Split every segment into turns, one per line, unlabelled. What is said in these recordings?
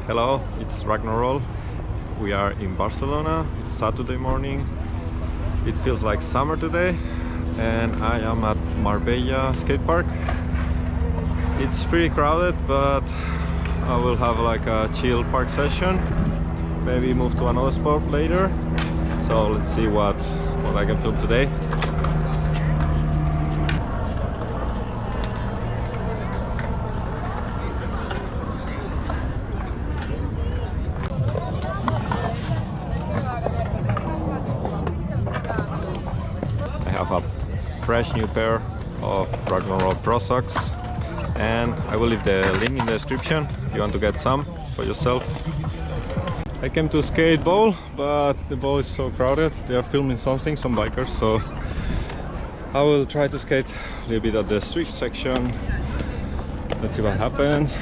Hello, it's Ragnar. We are in Barcelona. It's Saturday morning. It feels like summer today, and I am at Marbella skatepark. It's pretty crowded, but I will have like a chill park session. Maybe move to another spot later. So let's see what I can film today. I have a fresh new pair of Ragnar Pro socks, and I will leave the link in the description if you want to get some for yourself. I came to skate bowl, but the bowl is so crowded. They are filming something, some bikers, so I will try to skate a little bit at the street section. Let's see what happens.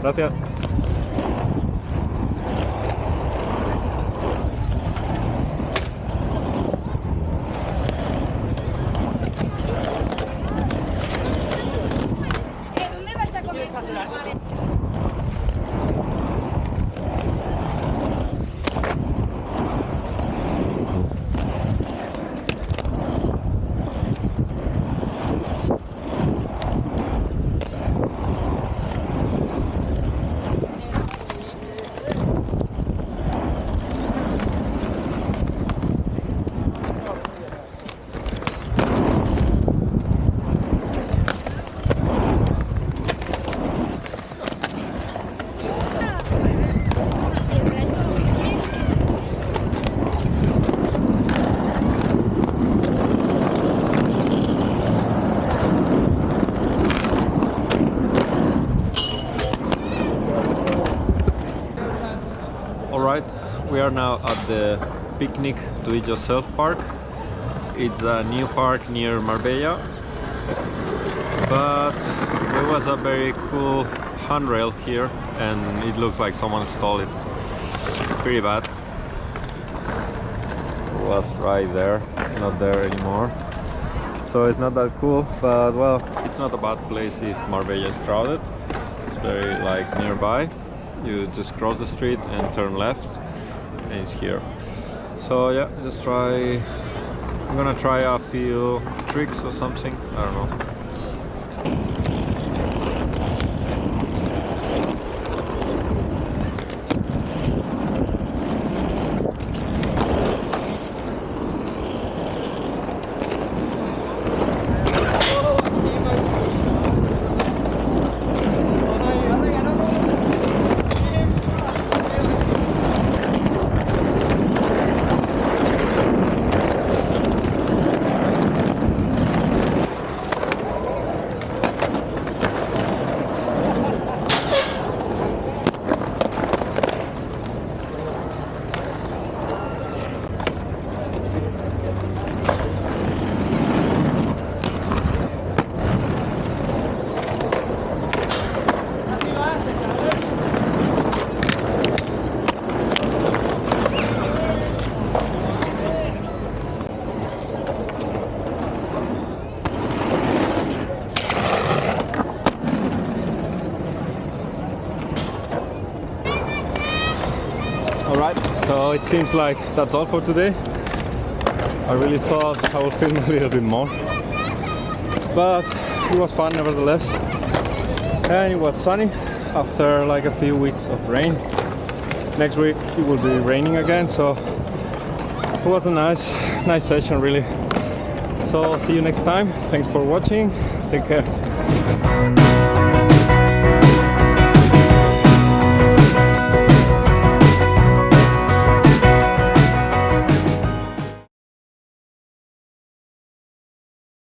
Gracias.
¿Dónde vas a comer?
Alright, we are now at the Picnic Do It Yourself park. It's a new park near Marbella, but there was a very cool handrail here and it looks like someone stole it. Pretty bad. It was right there, not there anymore. So it's not that cool, but well, it's not a bad place if Marbella is crowded. It's very like nearby. You just cross the street and turn left and it's here. So yeah, just try. I'm gonna try a few tricks or something, I don't know. Alright, so it seems like that's all for today. I really thought I would film a little bit more, but it was fun nevertheless. And it was sunny after like a few weeks of rain. Next week it will be raining again, so it was a nice session really. So see you next time. Thanks for watching. Take care.